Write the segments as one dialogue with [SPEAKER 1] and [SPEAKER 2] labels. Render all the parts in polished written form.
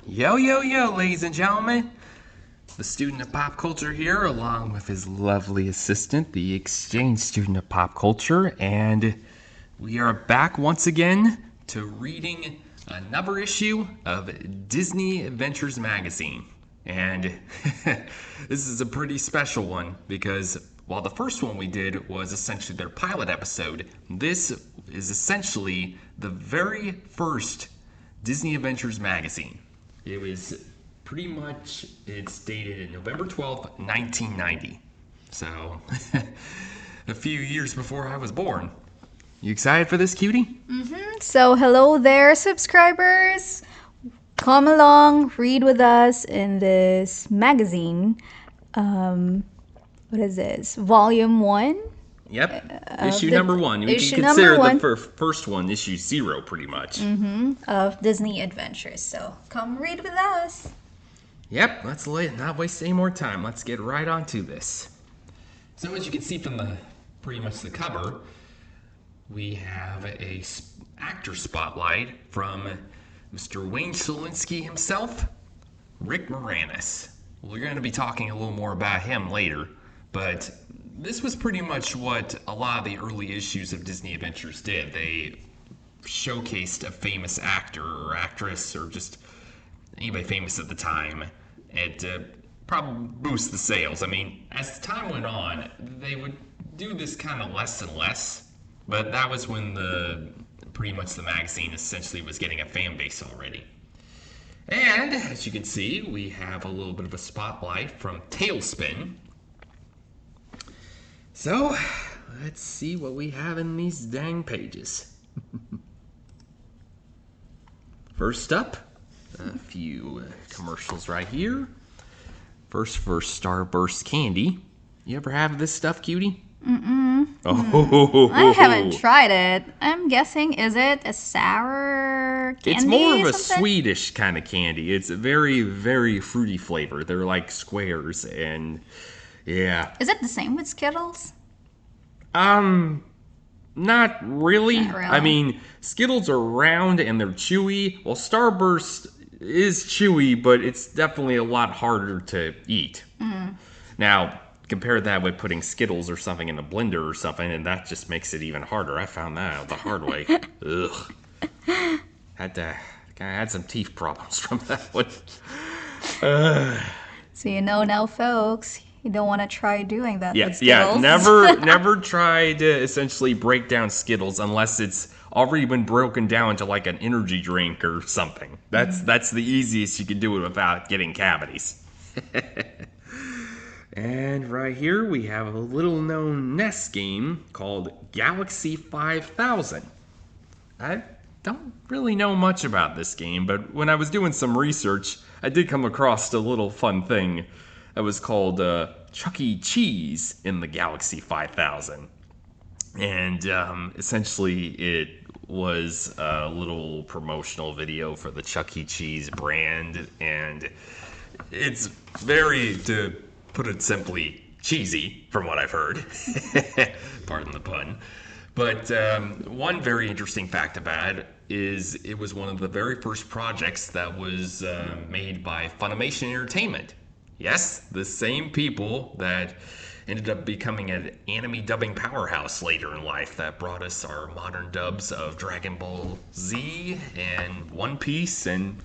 [SPEAKER 1] Yo, yo, yo, ladies and gentlemen. The student of pop culture here, along with his lovely assistant, the exchange student of pop culture, and we are back once again to reading another issue of Disney Adventures magazine. And this is a pretty special one because while the first one we did was essentially their pilot episode, this is essentially the very first Disney Adventures magazine. It was pretty much, it's dated November 12th, 1990. So, a few years before I was born. You excited for this, cutie?
[SPEAKER 2] So, hello there, subscribers. Come along, read with us in this magazine. What is this? Volume 1?
[SPEAKER 1] Yep. Issue number 1. We
[SPEAKER 2] issue
[SPEAKER 1] can consider
[SPEAKER 2] number
[SPEAKER 1] the first one issue 0 pretty much.
[SPEAKER 2] Of Disney Adventures. So, come read with us.
[SPEAKER 1] Yep, let's not waste any more time. Let's get right on to this. So as you can see from pretty much the cover, we have a actor spotlight from Mr. Wayne Szalinski himself, Rick Moranis. We're going to be talking a little more about him later, but this was pretty much what a lot of the early issues of Disney Adventures did. They showcased a famous actor or actress or just anybody famous at the time. It probably boost the sales. I mean, as time went on, they would do this kind of less and less, but that was when pretty much the magazine essentially was getting a fan base already. And as you can see, we have a little bit of a spotlight from Tailspin. So, let's see what we have in these dang pages. First up, a few commercials right here. First for Starburst candy. You ever have this stuff, cutie? Oh,
[SPEAKER 2] I haven't tried it. I'm guessing, is it a sour candy?
[SPEAKER 1] It's more of a
[SPEAKER 2] something?
[SPEAKER 1] Swedish kind of candy. It's a very, very fruity flavor. They're like squares, and yeah.
[SPEAKER 2] Is it the same with Skittles?
[SPEAKER 1] Not really.
[SPEAKER 2] Not really.
[SPEAKER 1] I mean, Skittles are round and they're chewy. Well, Starburst is chewy, but it's definitely a lot harder to eat. Now, compare that with putting Skittles or something in a blender or something, and that just makes it even harder. I found that out the hard way. Ugh. Had some teeth problems from that one.
[SPEAKER 2] So you know now, folks, you don't want to try doing that with
[SPEAKER 1] Yeah.
[SPEAKER 2] Skittles.
[SPEAKER 1] Never try to essentially break down Skittles unless it's already been broken down into like an energy drink or something. That's the easiest you can do it without getting cavities. And right here we have a little known NES game called Galaxy 5000. I don't really know much about this game, but when I was doing some research, I did come across a little fun thing that was called Chuck E. Cheese in the Galaxy 5000. And essentially it was a little promotional video for the Chuck E. Cheese brand, and it's very, to put it simply, cheesy, from what I've heard. Pardon the pun. But one very interesting fact about it is it was one of the very first projects that was made by Funimation Entertainment. Yes, the same people that ended up becoming an anime dubbing powerhouse later in life that brought us our modern dubs of Dragon Ball Z and One Piece, and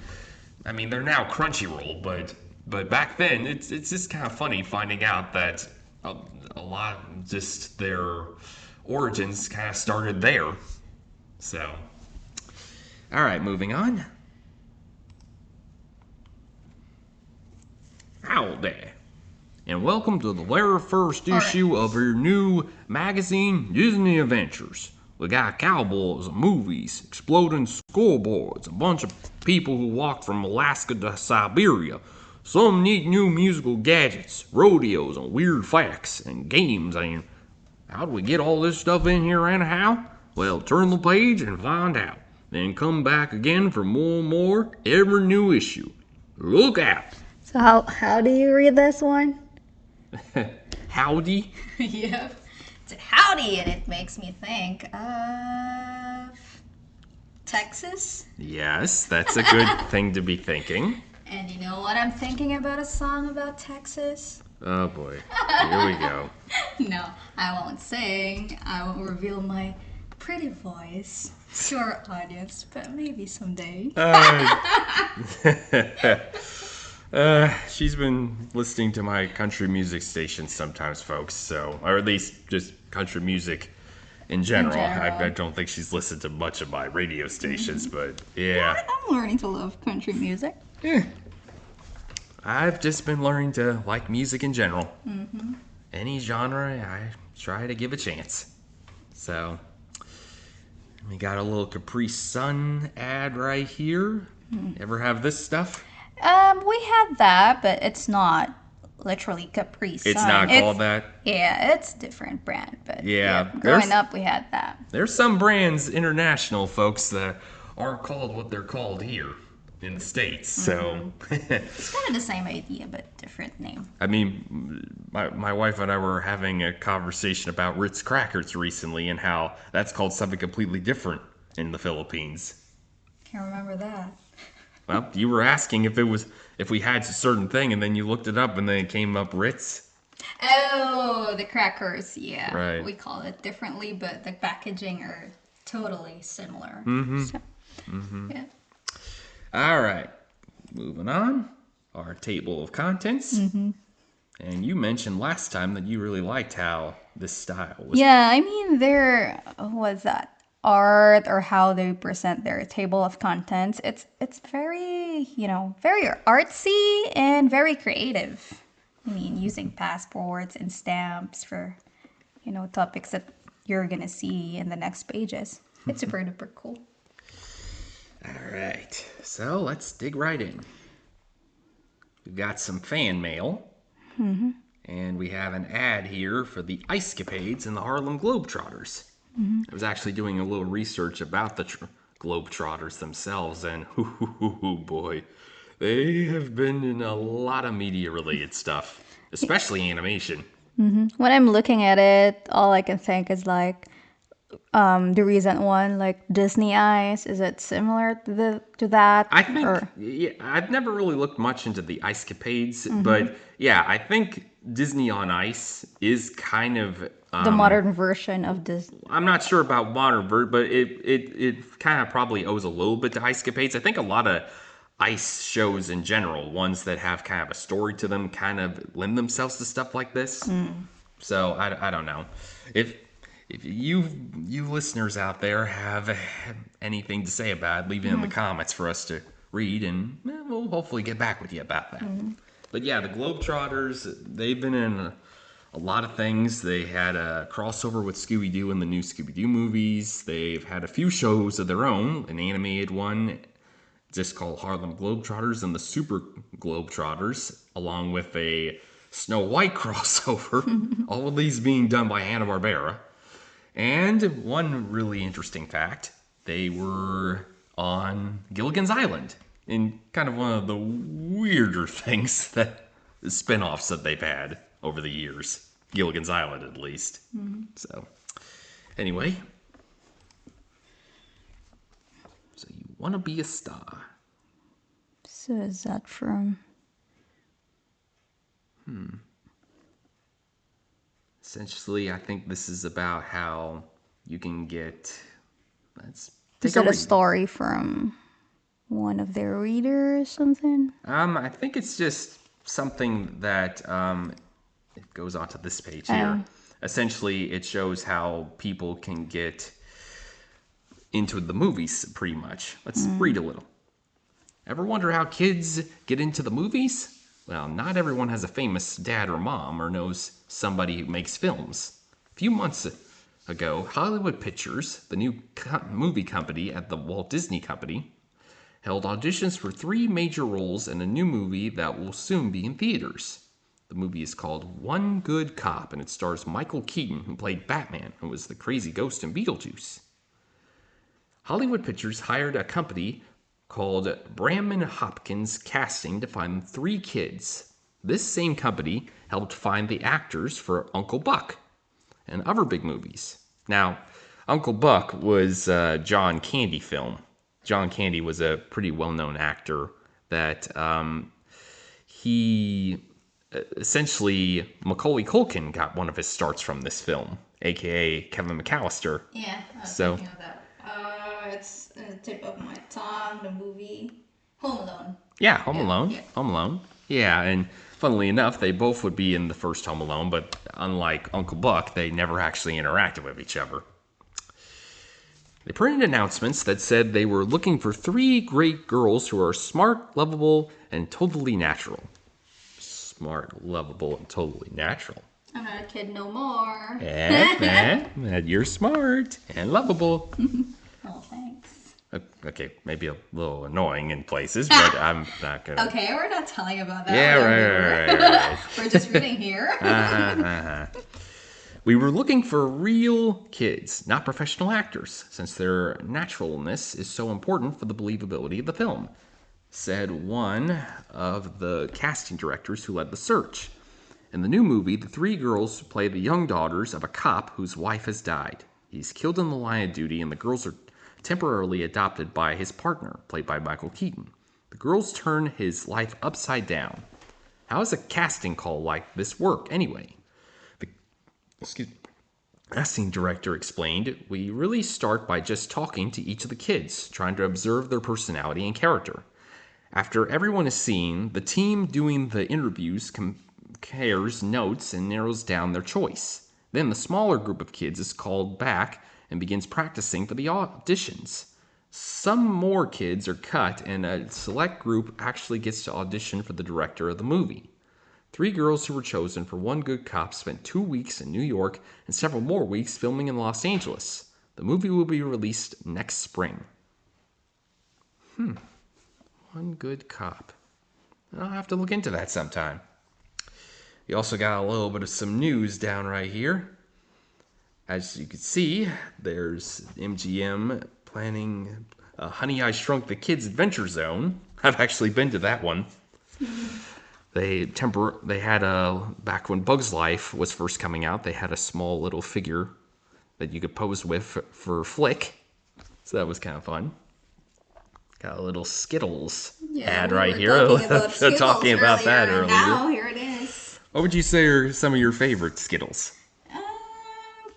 [SPEAKER 1] I mean they're now Crunchyroll, but back then it's just kind of funny finding out that a lot of just their origins kind of started there. So, all right, moving on. Howdy, and welcome to the very first issue of your new magazine, Disney Adventures. We got cowboys and movies, exploding scoreboards, a bunch of people who walked from Alaska to Siberia, some neat new musical gadgets, rodeos and weird facts, and games. And how do we get all this stuff in here anyhow? Well, turn the page and find out. Then come back again for more and more every new issue. Look out!
[SPEAKER 2] So how do you read this one?
[SPEAKER 1] Howdy.
[SPEAKER 2] Yeah. It's a howdy, and it makes me think of Texas.
[SPEAKER 1] Yes, that's a good thing to be thinking.
[SPEAKER 2] I'm thinking about a song about Texas.
[SPEAKER 1] Oh boy, here we go.
[SPEAKER 2] No, I won't sing. I won't reveal my pretty voice to our audience, but maybe someday.
[SPEAKER 1] She's been listening to my country music station sometimes, folks. So, or at least just country music in general.
[SPEAKER 2] general.
[SPEAKER 1] I don't think she's listened to much of my radio stations, but yeah.
[SPEAKER 2] I'm learning to love country music.
[SPEAKER 1] I've just been learning to like music in general. Any genre, I try to give a chance. So, we got a little Capri Sun ad right here. Ever have this stuff?
[SPEAKER 2] We had that, but it's not literally Capri Sun.
[SPEAKER 1] It's not called that.
[SPEAKER 2] Yeah, it's a different brand, but
[SPEAKER 1] Yeah,
[SPEAKER 2] growing
[SPEAKER 1] there's-
[SPEAKER 2] up we had that.
[SPEAKER 1] There's some brands, international folks, that aren't called what they're called here in the States. So,
[SPEAKER 2] It's kind of the same idea, but different name.
[SPEAKER 1] I mean, my wife and I were having a conversation about Ritz crackers recently and how that's called something completely different in the Philippines.
[SPEAKER 2] Can't remember that.
[SPEAKER 1] Well, you were asking if we had a certain thing, and then you looked it up, and then it came up Ritz.
[SPEAKER 2] Oh, the crackers, yeah.
[SPEAKER 1] Right.
[SPEAKER 2] We call it differently, but the packaging are totally similar. So, yeah.
[SPEAKER 1] All right, moving on. Our table of contents. And you mentioned last time that you really liked how this style was.
[SPEAKER 2] Yeah, I mean, their what's that? Art or how they present their table of contents. It's very, very artsy and very creative. I mean, using passports and stamps for, topics that you're gonna see in the next pages. It's super duper cool.
[SPEAKER 1] All right, so let's dig right in. We've got some fan mail. And we have an ad here for the Ice Capades and the Harlem Globetrotters. I was actually doing a little research about the Globetrotters themselves, and boy, they have been in a lot of media-related stuff, especially animation.
[SPEAKER 2] When I'm looking at it, all I can think is like the recent one, like Disney Eyes. Is it similar to that?
[SPEAKER 1] I think,
[SPEAKER 2] Or-
[SPEAKER 1] yeah, I've never really looked much into the Ice Capades, but yeah, I think Disney on Ice is kind of
[SPEAKER 2] the modern version of this.
[SPEAKER 1] I'm not sure about modern but it kind of probably owes a little bit to Ice Capades. I think a lot of ice shows in general, ones that have kind of a story to them, kind of lend themselves to stuff like this. So I don't know. If you listeners out there have anything to say about it, leave it in the comments for us to read, and we'll hopefully get back with you about that. But yeah, the Globetrotters, they've been in a lot of things. They had a crossover with Scooby-Doo in the new Scooby-Doo movies. They've had a few shows of their own, an animated one just called Harlem Globetrotters and the Super Globetrotters, along with a Snow White crossover. All of these being done by Hanna-Barbera. And one really interesting fact, they were on Gilligan's Island in kind of one of the weirder things that the spin-offs that they've had over the years. Gilligan's Island, at least. So, anyway. So you want to be a star.
[SPEAKER 2] So is that from?
[SPEAKER 1] Essentially, I think this is about how you can get... Let's
[SPEAKER 2] Is
[SPEAKER 1] take
[SPEAKER 2] it a
[SPEAKER 1] read.
[SPEAKER 2] story from one of their readers or something?
[SPEAKER 1] I think it's just something that it goes on to this page here. Essentially, it shows how people can get into the movies, pretty much. Let's read a little. Ever wonder how kids get into the movies? Well, not everyone has a famous dad or mom or knows somebody who makes films. A few months ago, Hollywood Pictures, the new movie company at the Walt Disney Company, held auditions for 3 major roles in a new movie that will soon be in theaters. The movie is called One Good Cop, and it stars Michael Keaton, who played Batman, who was the crazy ghost in Beetlejuice. Hollywood Pictures hired a company called Bramman Hopkins Casting to find 3 kids. This same company helped find the actors for Uncle Buck and other big movies. Now, Uncle Buck was a John Candy film. John Candy was a pretty well-known actor that he essentially Macaulay Culkin got one of his starts from this film, aka Kevin McAllister.
[SPEAKER 2] Yeah, I was
[SPEAKER 1] So-
[SPEAKER 2] thinking of that. It's on the tip of my tongue, the movie Home Alone.
[SPEAKER 1] Yeah, Home Alone.
[SPEAKER 2] yeah.
[SPEAKER 1] Home Alone. Yeah, and funnily enough, they both would be in the first Home Alone, but unlike Uncle Buck, they never actually interacted with each other. They printed announcements that said they were looking for 3 great girls who are smart, lovable, and totally natural. Smart, lovable, and totally natural.
[SPEAKER 2] I'm not a kid no more.
[SPEAKER 1] You're smart and lovable.
[SPEAKER 2] Oh, thanks.
[SPEAKER 1] Okay, maybe a little annoying in places, but I'm not gonna.
[SPEAKER 2] Okay, we're not telling about that.
[SPEAKER 1] Yeah, right.
[SPEAKER 2] We're just reading here.
[SPEAKER 1] We were looking for real kids, not professional actors, since their naturalness is so important for the believability of the film, said one of the casting directors who led the search. In the new movie, the 3 girls play the young daughters of a cop whose wife has died. He's killed in the line of duty, and the girls are temporarily adopted by his partner, played by Michael Keaton. The girls turn his life upside down. How does a casting call like this work, anyway? The casting director explained, we really start by just talking to each of the kids, trying to observe their personality and character. After everyone is seen, the team doing the interviews compares notes and narrows down their choice. Then the smaller group of kids is called back and begins practicing for the auditions. Some more kids are cut, and a select group actually gets to audition for the director of the movie. 3 girls who were chosen for One Good Cop spent 2 weeks in New York and several more weeks filming in Los Angeles. The movie will be released next spring. One Good Cop. I'll have to look into that sometime. You also got a little bit of some news down right here. As you can see, there's MGM planning Honey, I Shrunk the Kids Adventure Zone. I've actually been to that one. They had back when Bug's Life was first coming out, they had a small little figure that you could pose with for Flick. So that was kind of fun. Got a little Skittles ad right here. Talking about that earlier.
[SPEAKER 2] Now here it is.
[SPEAKER 1] What would you say are some of your favorite Skittles?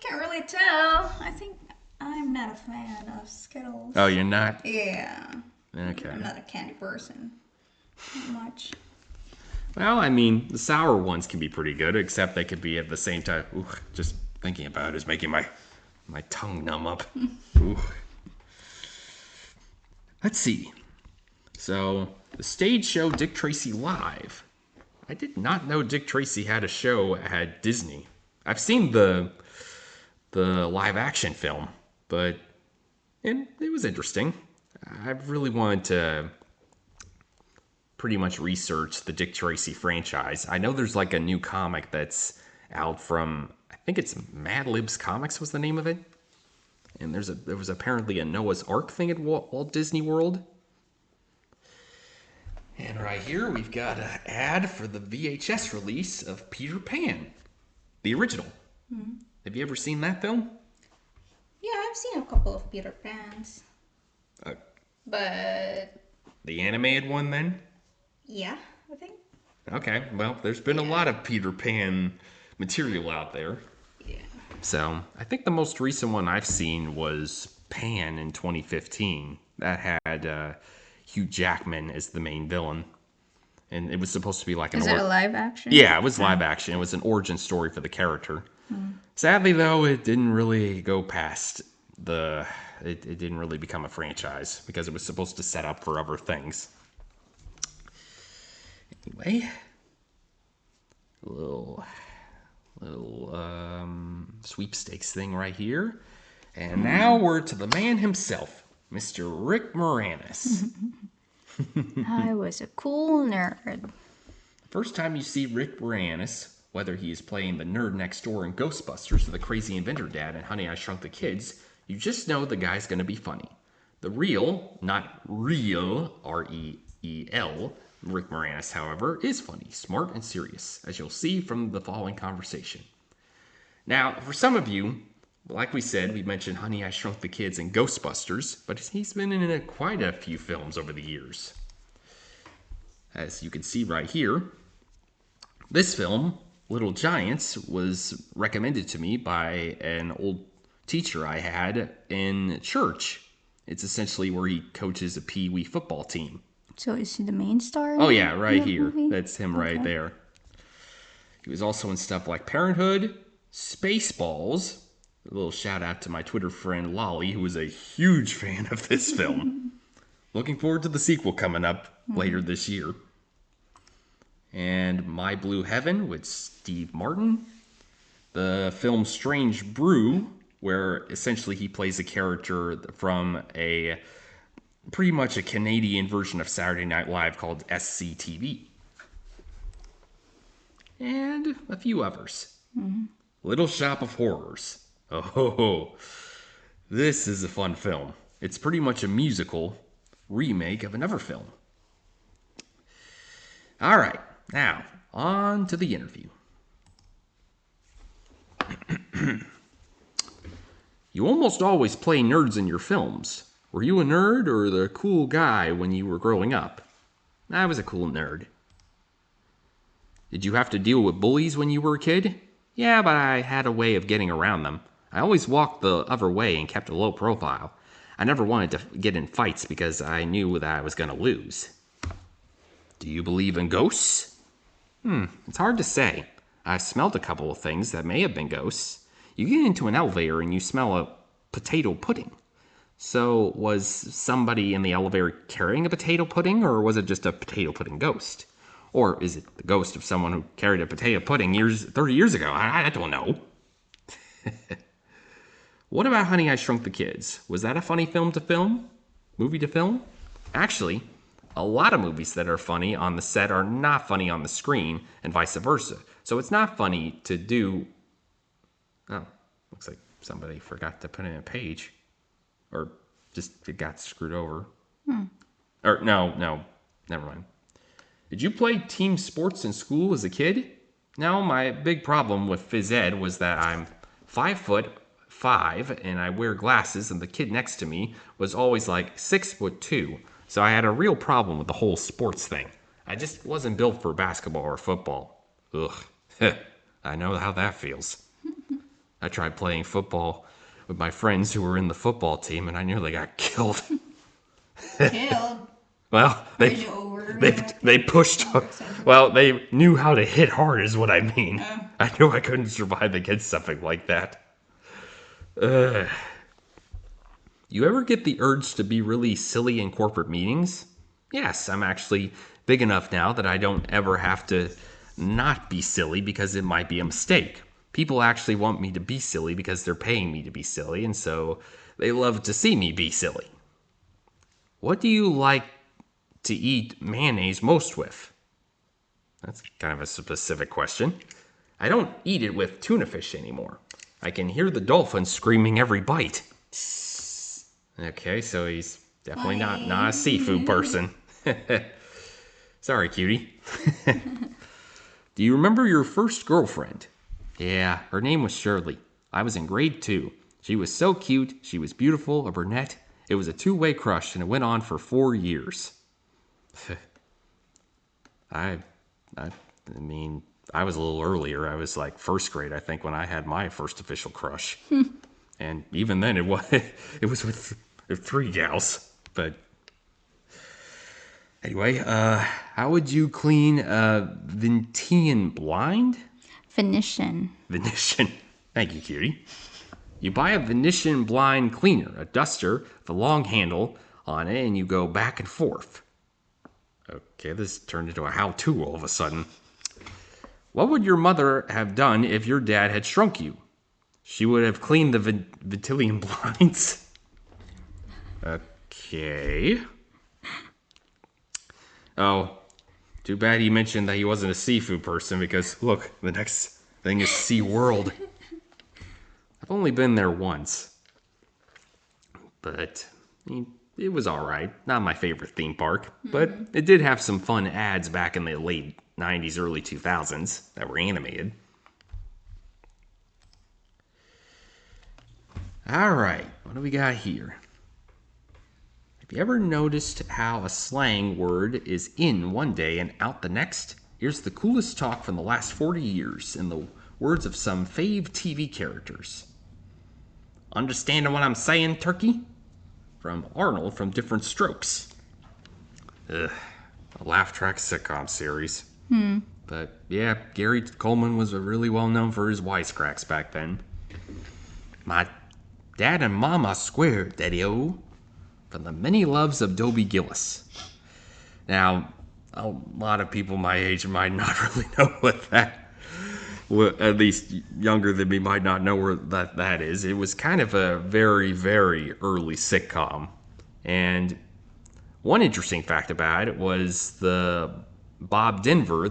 [SPEAKER 2] Can't really tell. I think I'm not a fan of Skittles.
[SPEAKER 1] Oh, you're not?
[SPEAKER 2] Yeah.
[SPEAKER 1] Okay.
[SPEAKER 2] I'm not a candy person. Not much.
[SPEAKER 1] Well, I mean, the sour ones can be pretty good, except they could be at the same time. Ooh, just thinking about it is making my tongue numb up. Ooh. Let's see. So, the stage show Dick Tracy Live. I did not know Dick Tracy had a show at Disney. I've seen the live action film, but it was interesting. I really wanted to pretty much research the Dick Tracy franchise. I know there's like a new comic that's out from, I think it's Mad Libs Comics was the name of it. And there was apparently a Noah's Ark thing at Walt Disney World. And right here we've got an ad for the VHS release of Peter Pan, the original. Mm-hmm. Have you ever seen that film?
[SPEAKER 2] Yeah, I've seen a couple of Peter Pans. But
[SPEAKER 1] the animated one then?
[SPEAKER 2] Yeah, I think.
[SPEAKER 1] Okay, well, there's been a lot of Peter Pan material out there.
[SPEAKER 2] Yeah.
[SPEAKER 1] So, I think the most recent one I've seen was Pan in 2015. That had Hugh Jackman as the main villain. And it was supposed to be like
[SPEAKER 2] Is it a live action?
[SPEAKER 1] Yeah, it was live action. It was an origin story for the character. Sadly, though, it didn't really go past it didn't really become a franchise because it was supposed to set up for other things. Anyway, little sweepstakes thing right here. And now we're to the man himself, Mr. Rick Moranis.
[SPEAKER 2] I was a cool nerd.
[SPEAKER 1] The first time you see Rick Moranis, whether he is playing the nerd next door in Ghostbusters or the crazy inventor dad in Honey, I Shrunk the Kids, you just know the guy's going to be funny. The real, not real, R-E-E-L, Rick Moranis, however, is funny, smart, and serious, as you'll see from the following conversation. Now, for some of you, like we said, we mentioned Honey, I Shrunk the Kids and Ghostbusters, but he's been in quite a few films over the years. as you can see right here. This film, Little Giants, was recommended to me by an old teacher I had in church. It's essentially where he coaches a pee-wee football team.
[SPEAKER 2] So is he the main star?
[SPEAKER 1] Oh yeah, right
[SPEAKER 2] in that
[SPEAKER 1] here.
[SPEAKER 2] movie?
[SPEAKER 1] That's him right
[SPEAKER 2] Okay.
[SPEAKER 1] there. He was also in stuff like Parenthood, Spaceballs. A little shout out to my Twitter friend Lolly, who was a huge fan of this film. Looking forward to the sequel coming up later this year. And My Blue Heaven with Steve Martin. The film Strange Brew, where essentially he plays a character from a pretty much a Canadian version of Saturday Night Live called SCTV. And a few others. Little Shop of Horrors. Oh, this is a fun film. It's pretty much a musical remake of another film. All right, now on to the interview. You almost always play nerds in your films. Were you a nerd or the cool guy when you were growing up? I was a cool nerd. Did you have to deal with bullies when you were a kid? Yeah, but I had a way of getting around them. I always walked the other way and kept a low profile. I never wanted to get in fights because I knew that I was going to lose. Do you believe in ghosts? It's hard to say. I've smelled a couple of things that may have been ghosts. You get into an elevator and you smell a potato pudding. So, was somebody in the elevator carrying a potato pudding, or was it just a potato pudding ghost? Or is it the ghost of someone who carried a potato pudding 30 years ago? I don't know. What about Honey, I Shrunk the Kids? Was that a funny film to film? Movie to film? Actually, a lot of movies that are funny on the set are not funny on the screen, and vice versa. So it's not funny to do... Oh, looks like somebody forgot to put in a page. Or just it got screwed over. Or no, never mind. Did you play team sports in school as a kid? No, my big problem with phys ed was that I'm 5'5" and I wear glasses, and the kid next to me was always like 6'2". So I had a real problem with the whole sports thing. I just wasn't built for basketball or football. Ugh. I know how that feels. I tried playing football with my friends who were in the football team, and I nearly got killed.
[SPEAKER 2] Killed.
[SPEAKER 1] Well, they pushed. Well, they knew how to hit hard, is what I mean. I knew I couldn't survive against something like that. You ever get the urge to be really silly in corporate meetings? Yes, I'm actually big enough now that I don't ever have to not be silly because it might be a mistake. People actually want me to be silly because they're paying me to be silly, and so they love to see me be silly. What do you like to eat mayonnaise most with? That's kind of a specific question. I don't eat it with tuna fish anymore. I can hear the dolphins screaming every bite. Okay, so he's definitely not a seafood person. Sorry, cutie. Do you remember your first girlfriend? Yeah, her name was Shirley. I was in grade 2. She was so cute, she was beautiful, a brunette. It was a two-way crush, and it went on for 4 years. I mean, I was a little earlier. I was like first grade, I think, when I had my first official crush. And even then, it was with 3 gals. But anyway, how would you clean a Venetian blind?
[SPEAKER 2] Venetian.
[SPEAKER 1] Venetian. Thank you, cutie. You buy a Venetian blind cleaner, a duster with a long handle on it, and you go back and forth. Okay, this turned into a how-to all of a sudden. What would your mother have done if your dad had shrunk you? She would have cleaned the Venetian blinds. Okay. Oh, too bad he mentioned that he wasn't a seafood person, because look, the next thing is SeaWorld. I've only been there once. But it was alright. Not my favorite theme park. But it did have some fun ads back in the late 90s, early 2000s that were animated. Alright, what do we got here? You ever noticed how a slang word is in one day and out the next? Here's the coolest talk from the last 40 years in the words of some fave TV characters. Understanding what I'm saying, Turkey? From Arnold from Different Strokes. Ugh, a laugh track sitcom series. But yeah, Gary Coleman was really well known for his wisecracks back then. My dad and mama squared, Daddy-o. From the many loves of Dobie Gillis. Now, a lot of people my age might not really know what that, at least younger than me, might not know where that is. It was kind of a very, very early sitcom. And one interesting fact about it was the Bob Denver,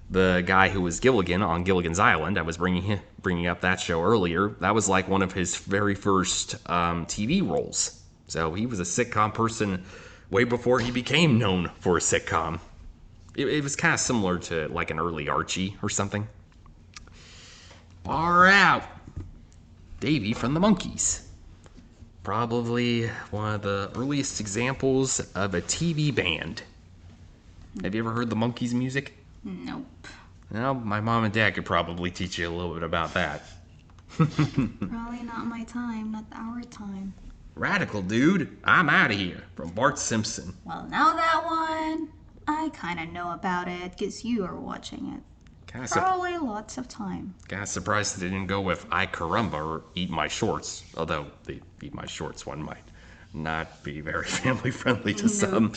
[SPEAKER 1] the guy who was Gilligan on Gilligan's Island. I was bringing up that show earlier. That was like one of his very first TV roles. So he was a sitcom person way before he became known for a sitcom. It was kind of similar to like an early Archie or something. Far out. Davy from the Monkees. Probably one of the earliest examples of a TV band. Have you ever heard the Monkees music?
[SPEAKER 2] Nope.
[SPEAKER 1] Well, my mom and dad could probably teach you a little bit about that.
[SPEAKER 2] Probably not my time, not our time.
[SPEAKER 1] Radical, dude. I'm out of here. From Bart Simpson.
[SPEAKER 2] Well, now that one, I kind of know about it because you are watching it. Probably lots of time.
[SPEAKER 1] Kind of surprised they didn't go with I Carumba or Eat My Shorts. Although the Eat My Shorts one might not be very family friendly to some.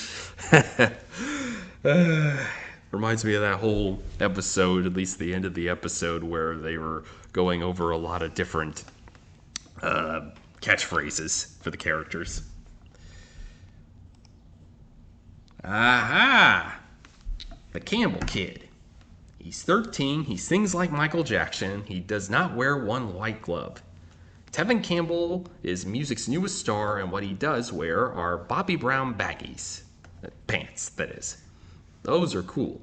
[SPEAKER 1] Reminds me of that whole episode, at least the end of the episode, where they were going over a lot of different catchphrases for the characters. Aha! The Campbell Kid. He's 13, he sings like Michael Jackson, he does not wear one white glove. Tevin Campbell is music's newest star, and what he does wear are Bobby Brown baggies. Pants, that is. Those are cool.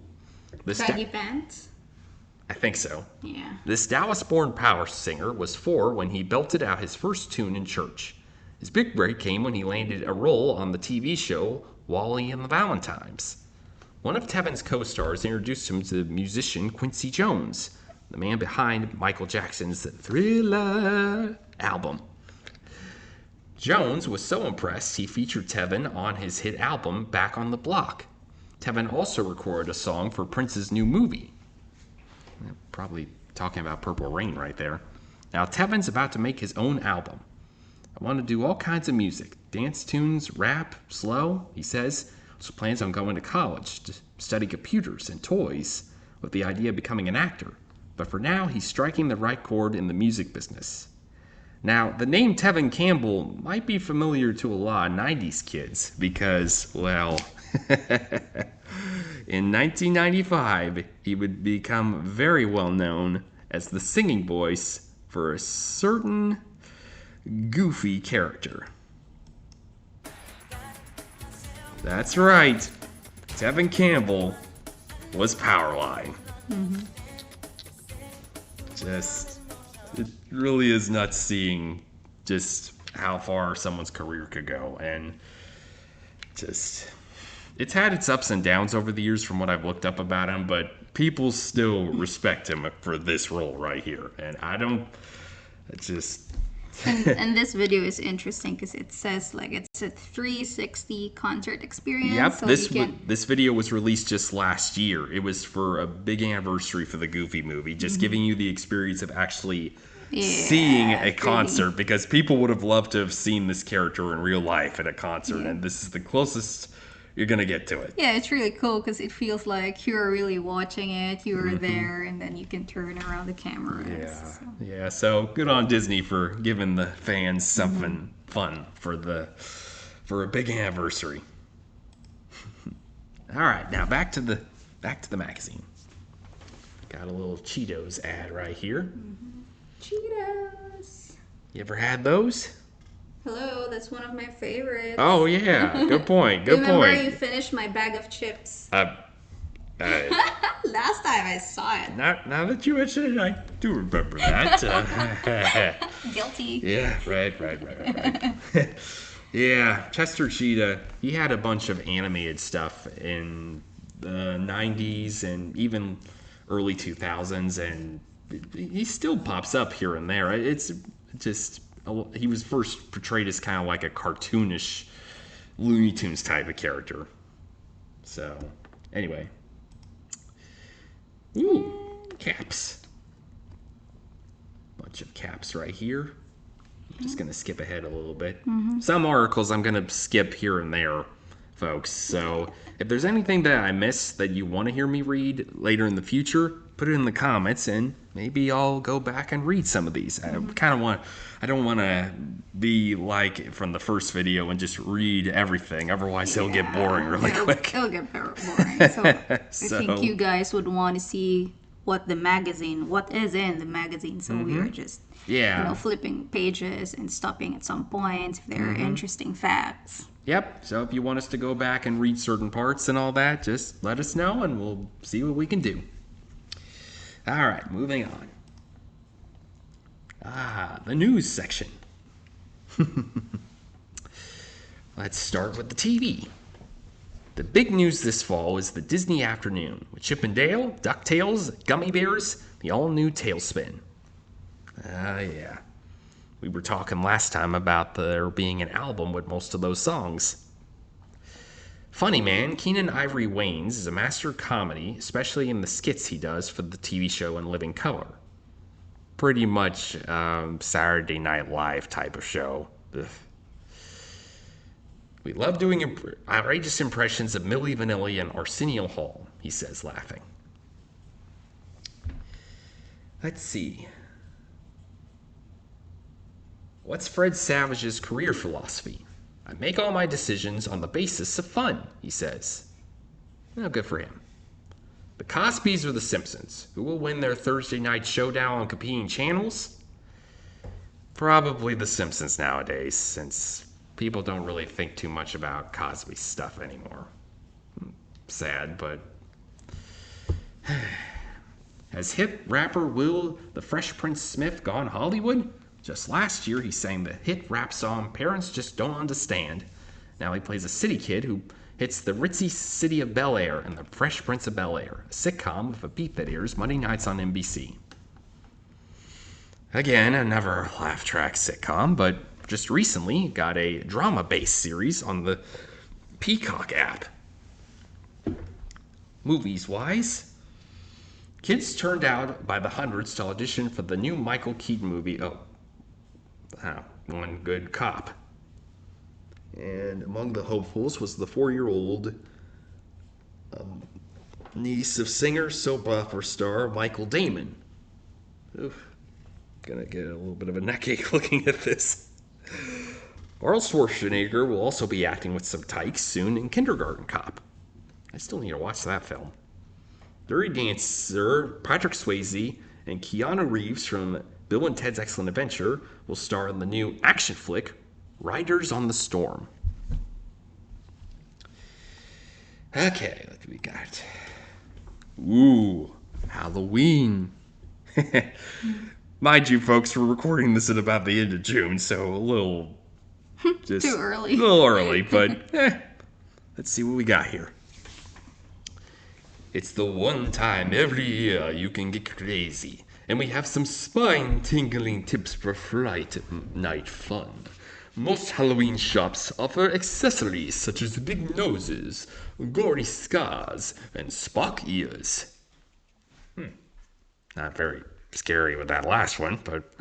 [SPEAKER 2] Baggy pants?
[SPEAKER 1] I think so.
[SPEAKER 2] Yeah.
[SPEAKER 1] This Dallas-born power singer was 4 when he belted out his first tune in church. His big break came when he landed a role on the TV show Wally and the Valentines. One of Tevin's co-stars introduced him to musician Quincy Jones, the man behind Michael Jackson's Thriller album. Jones was so impressed he featured Tevin on his hit album Back on the Block. Tevin also recorded a song for Prince's new movie. Probably talking about Purple Rain right there. Now, Tevin's about to make his own album. I want to do all kinds of music. Dance tunes, rap, slow, he says. Also plans on going to college to study computers and toys with the idea of becoming an actor. But for now, he's striking the right chord in the music business. Now, the name Tevin Campbell might be familiar to a lot of 90s kids because, well... In 1995, he would become very well known as the singing voice for a certain goofy character. That's right. Tevin Campbell was Powerline. Mm-hmm. It really is nuts seeing just how far someone's career could go, and it's had its ups and downs over the years from what I've looked up about him, but people still respect him for this role right here. And
[SPEAKER 2] and this video is interesting because it says like it's a 360 concert experience.
[SPEAKER 1] Yep,
[SPEAKER 2] so
[SPEAKER 1] this video was released just last year. It was for a big anniversary for the Goofy movie, just giving you the experience of actually seeing a concert, because people would have loved to have seen this character in real life at a concert, and this is the closest you're gonna get to it.
[SPEAKER 2] Yeah, it's really cool because it feels like you're really watching it, you're there, and then you can turn around the camera.
[SPEAKER 1] So good on Disney for giving the fans something fun for a big anniversary. All right, now back to the magazine. Got a little Cheetos ad right here.
[SPEAKER 2] Cheetos.
[SPEAKER 1] You ever had those?
[SPEAKER 2] Hello, that's one of my favorites.
[SPEAKER 1] Oh yeah, good point.
[SPEAKER 2] Remember you finished my bag of chips.
[SPEAKER 1] Last
[SPEAKER 2] time I saw it.
[SPEAKER 1] Now that you mention it, I do remember that.
[SPEAKER 2] Guilty.
[SPEAKER 1] Yeah, right. Yeah, Chester Cheetah, he had a bunch of animated stuff in the 90s and even early 2000s, and he still pops up here and there. It's just, he was first portrayed as kind of like a cartoonish Looney Tunes type of character. So, anyway. Ooh, caps. Bunch of caps right here. Just going to skip ahead a little bit. Some articles I'm going to skip here and there, folks. So if there's anything that I missed that you want to hear me read later in the future, put it in the comments and maybe I'll go back and read some of these. I don't want to be like from the first video and just read everything. Otherwise, it'll get boring really quick.
[SPEAKER 2] It'll get boring. So I think you guys would want to see what is in the magazine. So we are just flipping pages and stopping at some points if there are interesting facts.
[SPEAKER 1] Yep. So if you want us to go back and read certain parts and all that, just let us know and we'll see what we can do. All right, moving on. The news section. Let's start with the TV. The big news this fall is the Disney Afternoon with Chip and Dale, DuckTales, Gummy Bears, the all-new Tailspin. Yeah. We were talking last time about there being an album with most of those songs. Funny Man, Keenen Ivory Wayans is a master of comedy, especially in the skits he does for the TV show In Living Color. Pretty much Saturday Night Live type of show. Ugh. We love doing outrageous impressions of Milli Vanilli and Arsenio Hall, he says, laughing. Let's see. What's Fred Savage's career philosophy? I make all my decisions on the basis of fun, he says. Oh, good for him. The Cosbys or the Simpsons? Who will win their Thursday night showdown on competing channels? Probably the Simpsons nowadays, since people don't really think too much about Cosby stuff anymore. Sad, but... Has hit rapper Will the Fresh Prince Smith gone Hollywood? Just last year, he sang the hit rap song Parents Just Don't Understand. Now he plays a city kid who hits the ritzy city of Bel Air in The Fresh Prince of Bel Air, a sitcom with a beat that airs Monday nights on NBC. Again, another laugh track sitcom, but just recently got a drama-based series on the Peacock app. Movies-wise, kids turned out by the hundreds to audition for the new Michael Keaton movie, One Good Cop. And among the hopefuls was the 4-year-old niece of singer, soap opera star Michael Damon. Oof. Gonna get a little bit of a neck-ache looking at this. Arnold Schwarzenegger will also be acting with some tykes soon in Kindergarten Cop. I still need to watch that film. Dirty Dancer, Patrick Swayze, and Keanu Reeves from Bill and Ted's Excellent Adventure will star in the new action flick, Riders on the Storm. Okay, what do we got? Ooh, Halloween. Mind you, folks, we're recording this at about the end of June, so a little... just
[SPEAKER 2] Too early.
[SPEAKER 1] A little early, but let's see what we got here. It's the one time every year you can get crazy, and we have some spine-tingling tips for Fright Night fun. Most Halloween shops offer accessories such as big noses, gory scars, and Spock ears. Not very scary with that last one, but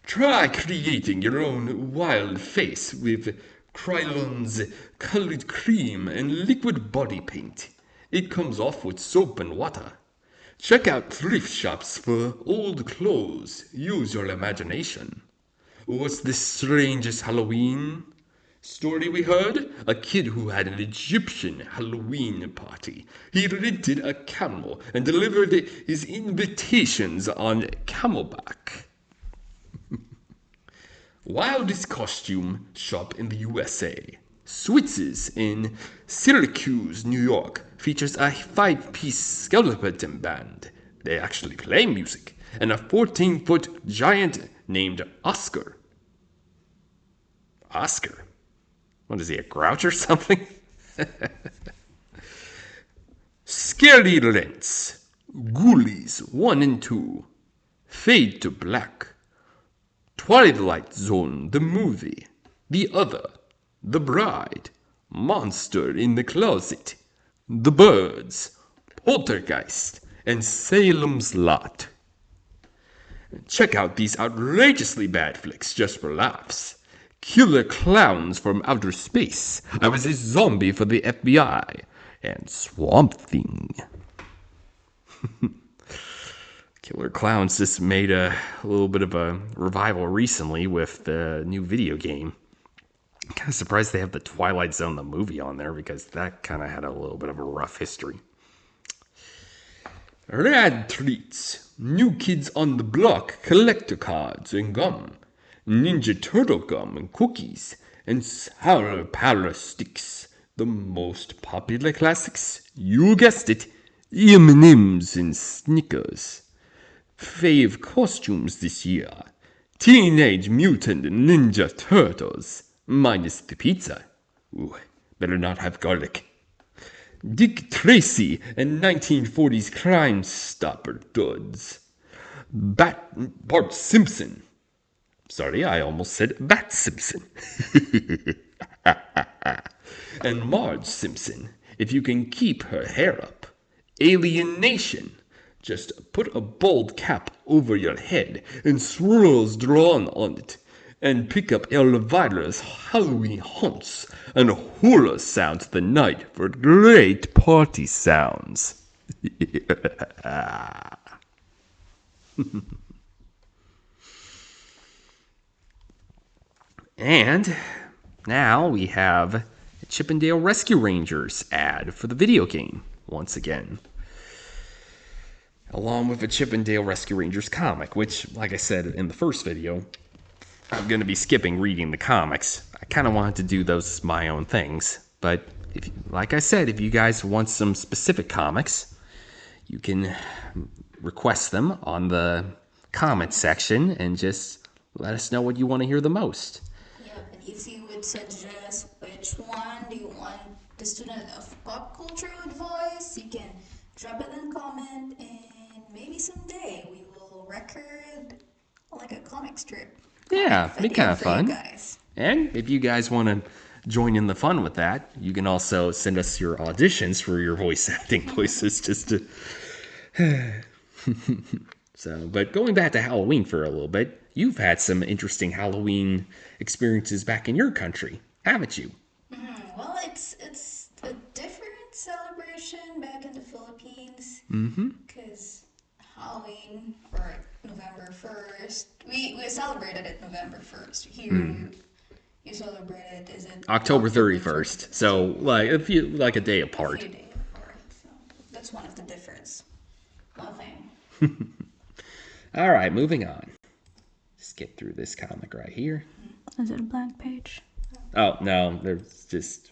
[SPEAKER 1] try creating your own wild face with Krylon's colored cream and liquid body paint. It comes off with soap and water. Check out thrift shops for old clothes. Use your imagination. What's the strangest Halloween story we heard? A kid who had an Egyptian Halloween party. He rented a camel and delivered his invitations on camelback. Wildest costume shop in the USA. Switz's in Syracuse, New York, features a 5-piece skeleton band. They actually play music. And a 14-foot giant named Oscar. Oscar? What is he, a grouch or something? Scary Lens, Ghoulies 1 and 2, Fade to Black, Twilight Zone the movie, The Other, The Bride, Monster in the Closet, The Birds, Poltergeist, and Salem's Lot. Check out these outrageously bad flicks just for laughs. Killer Clowns from Outer Space, I Was a Zombie for the FBI, and Swamp Thing. Killer Clowns just made a little bit of a revival recently with the new video game. I'm kind of surprised they have the Twilight Zone, the movie, on there because that kind of had a little bit of a rough history. Rad Treats, New Kids on the Block, collector cards and gum, Ninja Turtle gum and cookies, and Sour Powder sticks. The most popular classics, you guessed it, M&M's and Snickers. Fave costumes this year, Teenage Mutant Ninja Turtles, minus the pizza. Ooh, better not have garlic. Dick Tracy and 1940s Crime Stopper duds. Bart Simpson. Sorry, I almost said Bat Simpson. And Marge Simpson, if you can keep her hair up. Alien Nation. Just put a bald cap over your head and swirls drawn on it. And pick up Elvira's Halloween haunts and hula sounds the night for great party sounds. And now we have a Chippendale Rescue Rangers ad for the video game once again. Along with a Chippendale Rescue Rangers comic, which, like I said in the first video, I'm going to be skipping reading the comics. I kind of wanted to do those as my own things. But, like I said, if you guys want some specific comics, you can request them on the comment section and just let us know what you want to hear the most.
[SPEAKER 2] Yeah, but if you would suggest which one do you want the student of pop culture advice, you can drop it in comment, and maybe someday we will record like a comic strip.
[SPEAKER 1] Yeah, it'd be kind of fun.
[SPEAKER 2] Guys.
[SPEAKER 1] And if you guys want to join in the fun with that, you can also send us your auditions for your voice acting voices just to... So, but going back to Halloween for a little bit, you've had some interesting Halloween experiences back in your country, haven't you?
[SPEAKER 2] Well, it's a different celebration back in the Philippines. Because Halloween, or November 1st, we celebrated it November 1st. Here, you celebrated, is it?
[SPEAKER 1] October 31st. So, like a day apart.
[SPEAKER 2] A few days apart. So that's one of the difference. One thing.
[SPEAKER 1] All right, moving on. Skip through this comic right here.
[SPEAKER 2] Is it a blank page?
[SPEAKER 1] Oh, no, there's just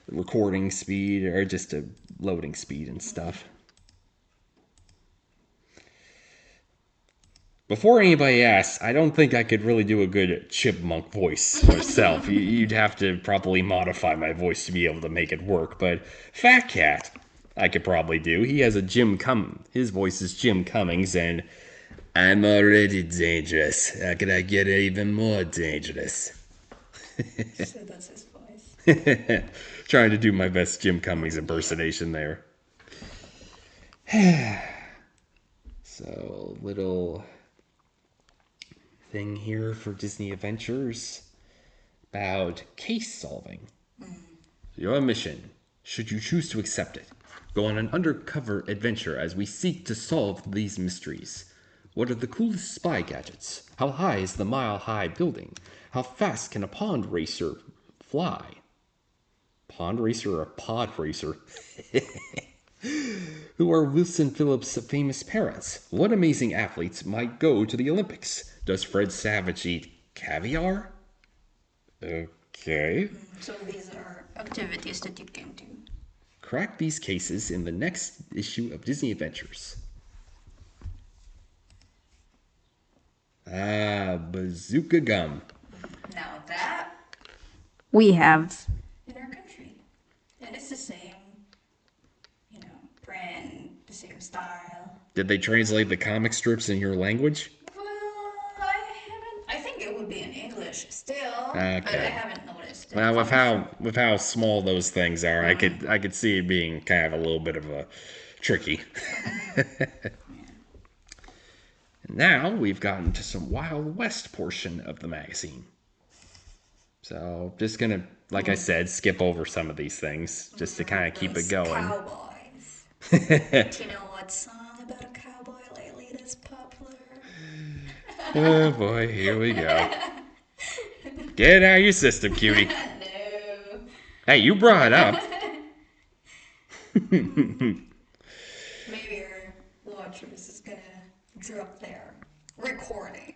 [SPEAKER 1] recording speed or just a loading speed and stuff. Before anybody asks, I don't think I could really do a good chipmunk voice myself. You'd have to probably modify my voice to be able to make it work, but Fat Cat, I could probably do. He has a his voice is Jim Cummings, and I'm already dangerous. How can I get even more dangerous?
[SPEAKER 2] So that's his voice.
[SPEAKER 1] Trying to do my best Jim Cummings impersonation there. So, little thing here for Disney Adventures about case solving. Your mission, should you choose to accept it, go on an undercover adventure as we seek to solve these mysteries. What are the coolest spy gadgets? How high is the mile-high building? How fast can a pond racer fly? Pond racer or pod racer? Who are Wilson Phillips' famous parents? What amazing athletes might go to the Olympics? Does Fred Savage eat caviar? Okay.
[SPEAKER 2] So these are activities that you can do.
[SPEAKER 1] Crack these cases in the next issue of Disney Adventures. Bazooka Gum.
[SPEAKER 2] Now that we have in our country. And it's the same, print, the same style.
[SPEAKER 1] Did they translate the comic strips in your language?
[SPEAKER 2] Well, I haven't. I think it would be in English still, but I
[SPEAKER 1] Okay.
[SPEAKER 2] haven't noticed.
[SPEAKER 1] Well, with how small those things are, I could see it being kind of a little bit of a tricky. And now we've gotten to some Wild West portion of the magazine. So just gonna, like I said, skip over some of these things just to kind of keep it going.
[SPEAKER 2] Cowboys. Do you know what song about a cowboy lately that's popular?
[SPEAKER 1] Oh boy, here we go. Get it out of your system, cutie.
[SPEAKER 2] No.
[SPEAKER 1] Hey, you brought it up.
[SPEAKER 2] Maybe our watchers is gonna drop their recording.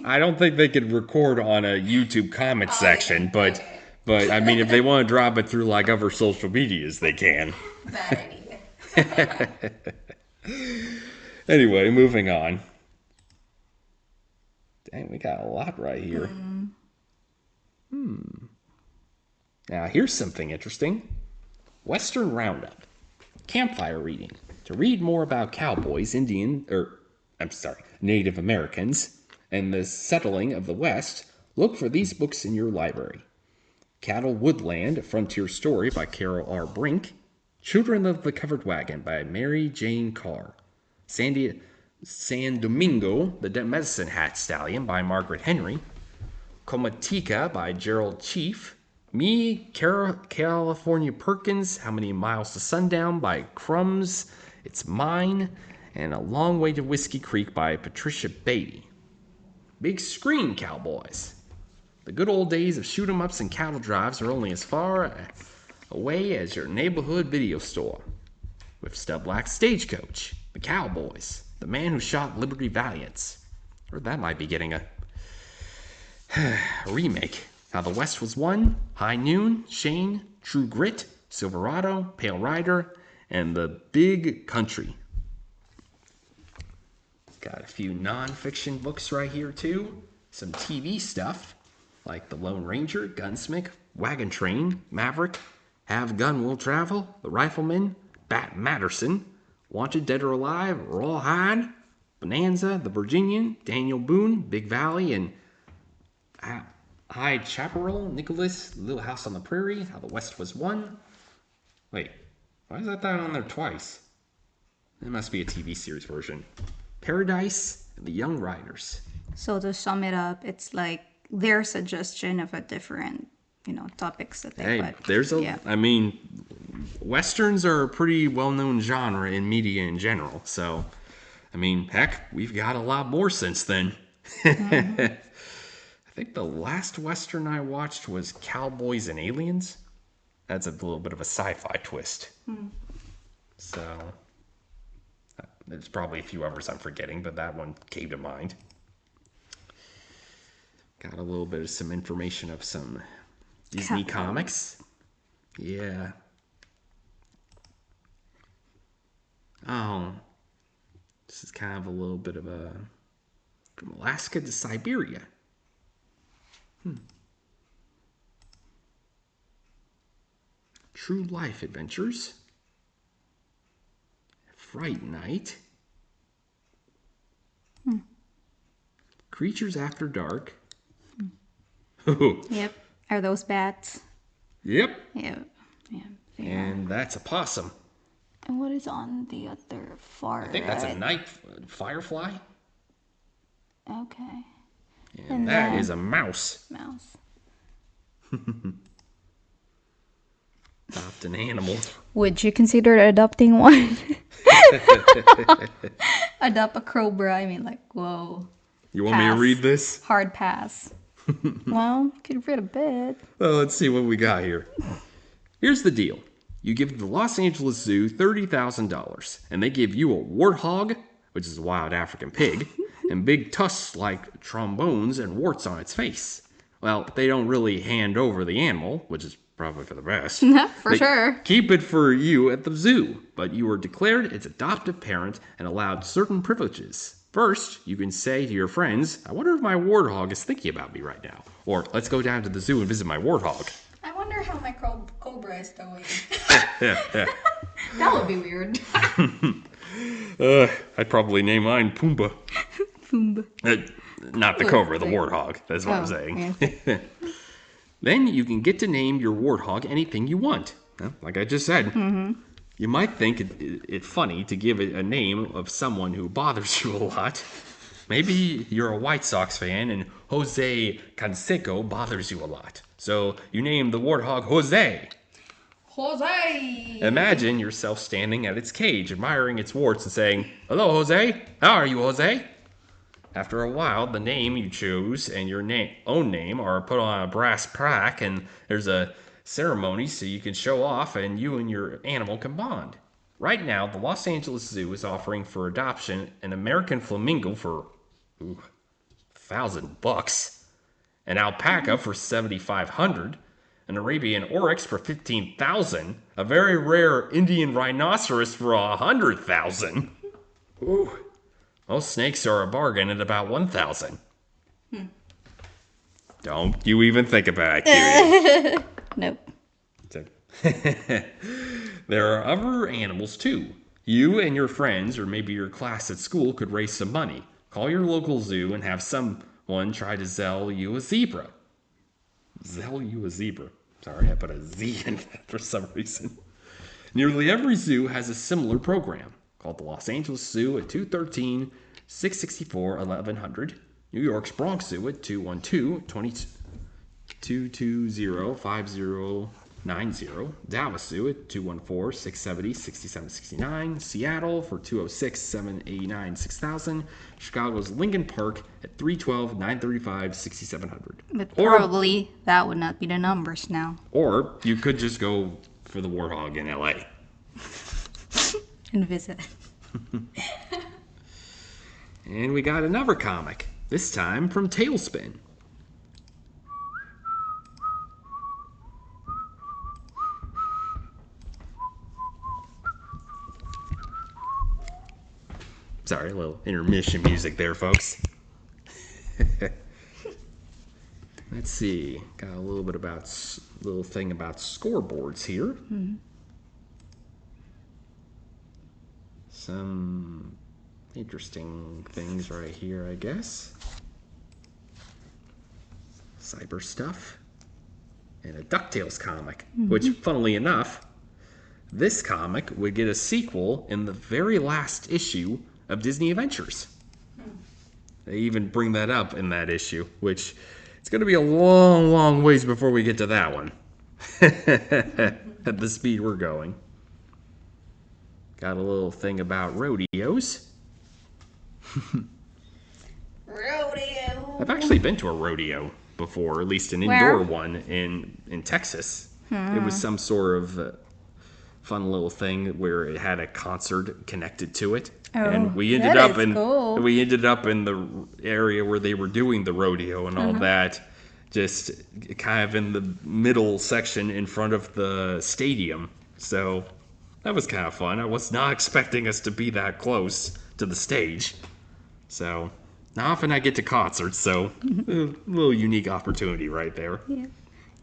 [SPEAKER 1] I don't think they could record on a YouTube comment section,
[SPEAKER 2] yeah.
[SPEAKER 1] but
[SPEAKER 2] Okay.
[SPEAKER 1] but I mean, if they want to drop it through like other social medias, they can.
[SPEAKER 2] Bad idea.
[SPEAKER 1] Anyway, moving on. Dang, we got a lot right here. Now, here's something interesting. Western Roundup. Campfire reading. To read more about cowboys, Native Americans, and the settling of the West, look for these books in your library. Cattle Woodland, a Frontier Story by Carol R. Brink. Children of the Covered Wagon by Mary Jane Carr. San Domingo, the Medicine Hat Stallion by Margaret Henry. Comatica by Gerald Chief. California Perkins, How Many Miles to Sundown by Crumbs, It's Mine, and A Long Way to Whiskey Creek by Patricia Beatty. Big screen cowboys. The good old days of shoot 'em ups and cattle drives are only as far away as your neighborhood video store. With Stub Black's Stagecoach, The Cowboys, The Man Who Shot Liberty Valiants. Or that might be getting a remake. How the West Was Won, High Noon, Shane, True Grit, Silverado, Pale Rider, and The Big Country. Got a few non-fiction books right here too. Some TV stuff, like The Lone Ranger, Gunsmith, Wagon Train, Maverick, Have Gun Will Travel, The Rifleman, Bat Matterson, Wanted Dead or Alive, Rawhide, Bonanza, The Virginian, Daniel Boone, Big Valley, and High Chaparral, Nicholas, Little House on the Prairie, How the West Was Won. Wait, why is that on there twice? It must be a TV series version. Paradise and the Young Riders.
[SPEAKER 2] So to sum it up, it's like their suggestion of a different, topics that they put.
[SPEAKER 1] I mean, Westerns are a pretty well-known genre in media in general. So, I mean, heck, we've got a lot more since then. I think the last Western I watched was Cowboys and Aliens. That's a little bit of a sci-fi twist. So, there's probably a few others I'm forgetting, but that one came to mind. Got a little bit of some information of some Disney comics. Yeah. Oh. This is kind of a little bit of a... From Alaska to Siberia. True Life Adventures. Fright Night. Creatures After Dark.
[SPEAKER 2] Yep. Are those bats?
[SPEAKER 1] Yep.
[SPEAKER 2] Yep. Yeah.
[SPEAKER 1] And that's a possum.
[SPEAKER 2] And what is on the other far?
[SPEAKER 1] I think that's a night firefly.
[SPEAKER 2] Okay.
[SPEAKER 1] And that is a mouse.
[SPEAKER 2] Mouse.
[SPEAKER 1] Adopt an animal.
[SPEAKER 2] Would you consider adopting one? Adopt a cobra. I mean, like, whoa.
[SPEAKER 1] You want me to read this?
[SPEAKER 2] Hard pass. Well, you could read a bit.
[SPEAKER 1] Well, let's see what we got here. Here's the deal. You give the Los Angeles Zoo $30,000, and they give you a warthog, which is a wild African pig, and big tusks like trombones and warts on its face. Well, they don't really hand over the animal, which is probably for the best.
[SPEAKER 2] For sure.
[SPEAKER 1] Keep it for you at the zoo, but you are declared its adoptive parent and allowed certain privileges. First, you can say to your friends, I wonder if my warthog is thinking about me right now. Or, let's go down to the zoo and visit my warthog.
[SPEAKER 2] I wonder how my cobra is doing.
[SPEAKER 1] Yeah.
[SPEAKER 2] That would be weird.
[SPEAKER 1] I'd probably name mine Pumbaa.
[SPEAKER 2] Pumbaa.
[SPEAKER 1] Not the cobra, the warthog. That's what I'm saying. Yeah. Then you can get to name your warthog anything you want. Like I just said. You might think it funny to give it a name of someone who bothers you a lot. Maybe you're a White Sox fan and Jose Canseco bothers you a lot. So you name the warthog Jose.
[SPEAKER 2] Jose!
[SPEAKER 1] Imagine yourself standing at its cage, admiring its warts and saying, Hello, Jose. How are you, Jose? After a while, the name you choose and your own name are put on a brass plaque, and there's a ceremony so you can show off and you and your animal can bond. Right now, the Los Angeles Zoo is offering for adoption an American flamingo for $1,000, an alpaca for $7,500, an Arabian oryx for $15,000, a very rare Indian rhinoceros for $100,000. Ooh, most snakes are a bargain at about $1,000. Don't you even think about it, cutie.
[SPEAKER 2] Nope.
[SPEAKER 1] There are other animals too. You and your friends, or maybe your class at school, could raise some money. Call your local zoo and have someone try to sell you a zebra. Sell you a zebra. Sorry, I put a Z in that for some reason. Nearly every zoo has a similar program. Called the Los Angeles Zoo at 213-664-1100. New York's Bronx Zoo at 212-220-5090. Dallas Zoo at 214-670-6769. Seattle for 206-789-6000. Chicago's Lincoln Park at 312-935-6700.
[SPEAKER 2] But probably that would not be the numbers now.
[SPEAKER 1] Or you could just go for the warthog in LA.
[SPEAKER 2] And visit.
[SPEAKER 1] And we got another comic, this time from Tailspin. Sorry, a little intermission music there, folks. Let's see, got a little bit about little thing about scoreboards here. Some interesting things right here, I guess. Cyber stuff. And a DuckTales comic, which, funnily enough, this comic would get a sequel in the very last issue of Disney Adventures. They even bring that up in that issue, which it's going to be a long, long ways before we get to that one. At the speed we're going. Got a little thing about rodeos.
[SPEAKER 2] Rodeo.
[SPEAKER 1] I've actually been to a rodeo before, at least an
[SPEAKER 2] Where?
[SPEAKER 1] indoor one in Texas. It was some sort of fun little thing where it had a concert connected to it. And we ended
[SPEAKER 2] that
[SPEAKER 1] up
[SPEAKER 2] is
[SPEAKER 1] in
[SPEAKER 2] cool.
[SPEAKER 1] we ended up in the area where they were doing the rodeo and all that, just kind of in the middle section in front of the stadium. So that was kind of fun. I was not expecting us to be that close to the stage. So not often I get to concerts, so a little unique opportunity right there.
[SPEAKER 2] Yeah.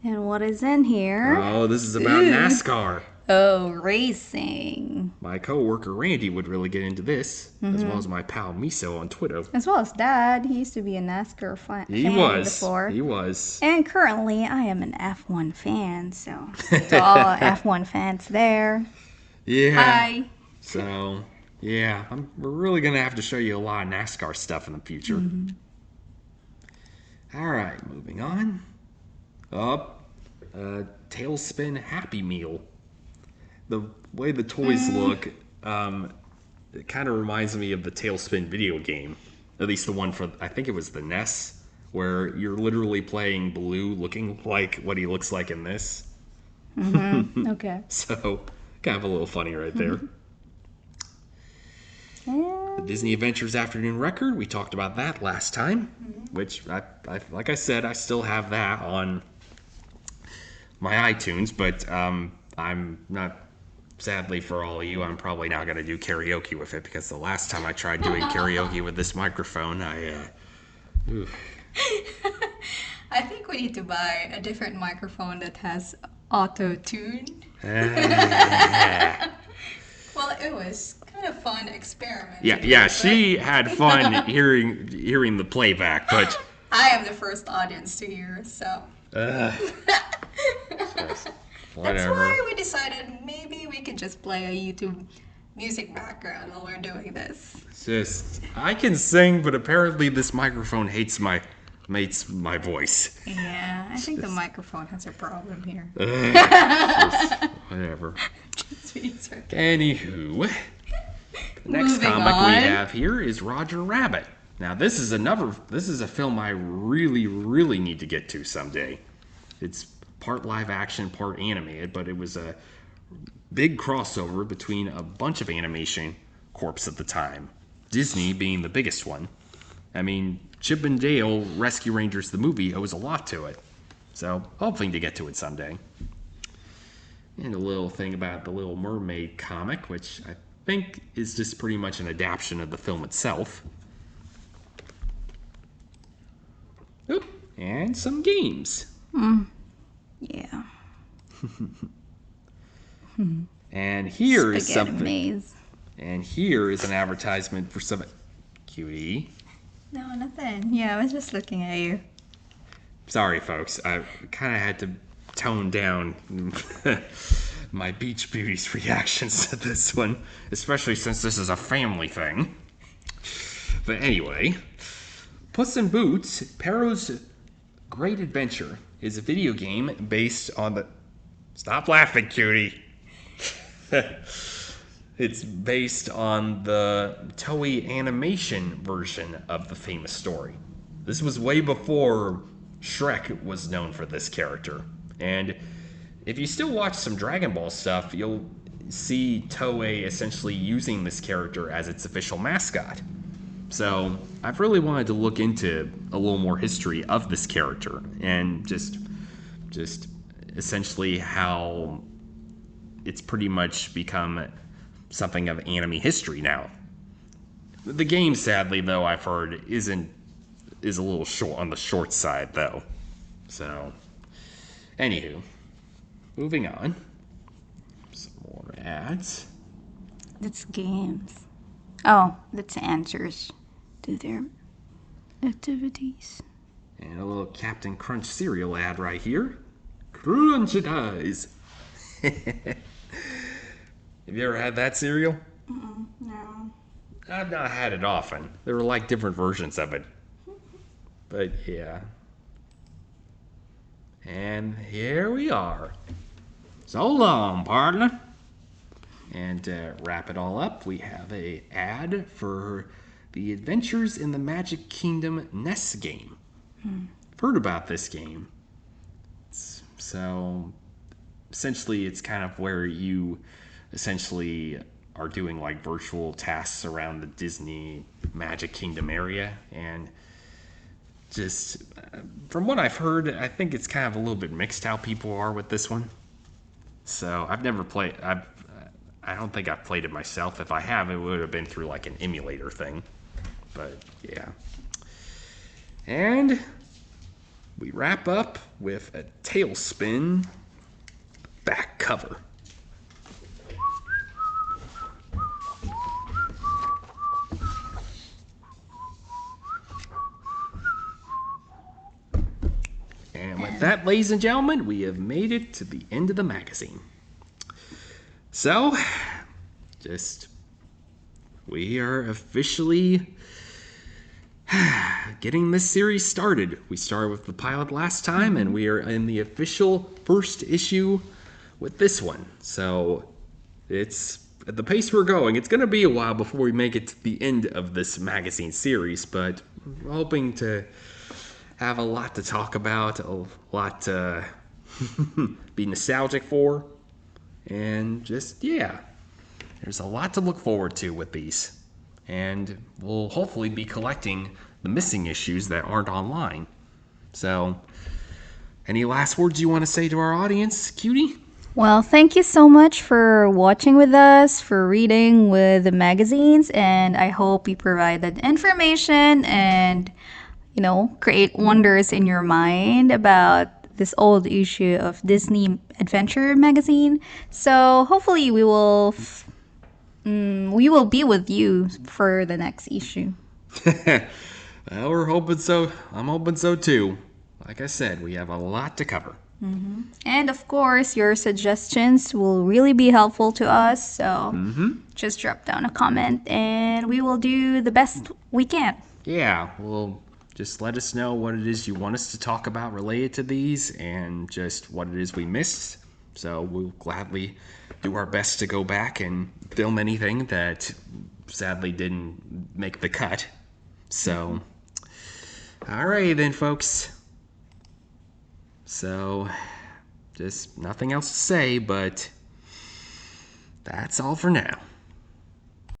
[SPEAKER 2] And what is in here?
[SPEAKER 1] Oh, this is about NASCAR.
[SPEAKER 2] Oh, racing.
[SPEAKER 1] My coworker Randy would really get into this, as well as my pal Miso on Twitter.
[SPEAKER 2] As well as Dad. He used to be a NASCAR fan before.
[SPEAKER 1] He was.
[SPEAKER 2] And currently, I am an F1 fan, so to all F1 fans there.
[SPEAKER 1] Yeah.
[SPEAKER 2] Hi.
[SPEAKER 1] So, yeah, we're really going to have to show you a lot of NASCAR stuff in the future. All right, moving on. Tailspin Happy Meal. The way the toys look, it kind of reminds me of the Tailspin video game. At least the one for, I think it was the NES, where you're literally playing Blue looking like what he looks like in this.
[SPEAKER 2] Okay.
[SPEAKER 1] So, kind of a little funny right there. The Disney Adventures Afternoon Record, we talked about that last time, which, I like I said, I still have that on my iTunes, but I'm not sadly for all of you, I'm probably not going to do karaoke with it because the last time I tried doing karaoke with this microphone, oof.
[SPEAKER 2] I think we need to buy a different microphone that has auto tune. Well, it was kind of fun experiment.
[SPEAKER 1] Yeah, she had fun hearing the playback, but
[SPEAKER 2] I am the first audience to hear, so. That's why we decided maybe we could just play a YouTube music background while we're doing this.
[SPEAKER 1] It's just, I can sing, but apparently this microphone hates my voice.
[SPEAKER 2] Yeah, I think the microphone has a problem here.
[SPEAKER 1] Whatever.
[SPEAKER 2] Sweet.
[SPEAKER 1] Anywho, the next
[SPEAKER 2] Moving
[SPEAKER 1] comic
[SPEAKER 2] on.
[SPEAKER 1] we have here is Roger Rabbit. Now this is a film I really need to get to someday. It's part live action, part animated, but it was a big crossover between a bunch of animation corps at the time. Disney being the biggest one. I mean, Chip and Dale Rescue Rangers the movie owes a lot to it. So, hoping to get to it someday. And a little thing about the Little Mermaid comic, which I think is just pretty much an adaptation of the film itself. Oop, and some games.
[SPEAKER 2] Yeah.
[SPEAKER 1] And here is
[SPEAKER 2] Spaghetti
[SPEAKER 1] something.
[SPEAKER 2] maze.
[SPEAKER 1] And here is an advertisement for some cutie.
[SPEAKER 2] No, nothing. Yeah, I was just looking at you.
[SPEAKER 1] Sorry, folks. I kind of had to tone down my Beach Beauties reactions to this one, especially since this is a family thing. But anyway, Puss in Boots: Perrault's Great Adventure is a video game based on the... Stop laughing, cutie. It's based on the Toei animation version of the famous story. This was way before Shrek was known for this character. And if you still watch some Dragon Ball stuff, you'll see Toei essentially using this character as its official mascot. So I've really wanted to look into a little more history of this character and just essentially how it's pretty much become something of anime history now. The game, sadly, though, I've heard is a little short on the short side, though. So, anywho, moving on. Some more ads.
[SPEAKER 2] That's games. Oh, that's answers to their activities.
[SPEAKER 1] And a little Captain Crunch cereal ad right here. Crunch it eyes. Have you ever had that cereal?
[SPEAKER 2] No.
[SPEAKER 1] I've not had it often. There were like different versions of it. But yeah. And here we are. So long, partner. And to wrap it all up, we have a ad for the Adventures in the Magic Kingdom NES game. I've heard about this game. So essentially it's kind of where you essentially are doing like virtual tasks around the Disney Magic Kingdom area, and just from what I've heard, I think it's kind of a little bit mixed how people are with this one. So I've never played. I don't think I've played it myself. If I have, it would have been through like an emulator thing. But yeah. And we wrap up with a Tailspin back cover. And with that, ladies and gentlemen, we have made it to the end of the magazine. So, we are officially getting this series started. We started with the pilot last time, and we are in the official first issue with this one. So, it's at the pace we're going. It's going to be a while before we make it to the end of this magazine series, but we're hoping to have a lot to talk about, a lot to be nostalgic for, and there's a lot to look forward to with these. And we'll hopefully be collecting the missing issues that aren't online. So, any last words you want to say to our audience, Cutie?
[SPEAKER 2] Well, thank you so much for watching with us, for reading with the magazines, and I hope we provided information and, create wonders in your mind about this old issue of Disney Adventure magazine. So hopefully we will be with you for the next issue.
[SPEAKER 1] Well, we're hoping so. I'm hoping so too. Like I said, we have a lot to cover.
[SPEAKER 2] And of course, your suggestions will really be helpful to us. So just drop down a comment and we will do the best we can.
[SPEAKER 1] Yeah, well, just let us know what it is you want us to talk about related to these and just what it is we missed. So we'll gladly do our best to go back and film anything that sadly didn't make the cut. So, all right then, folks. So, just nothing else to say, but that's all for now.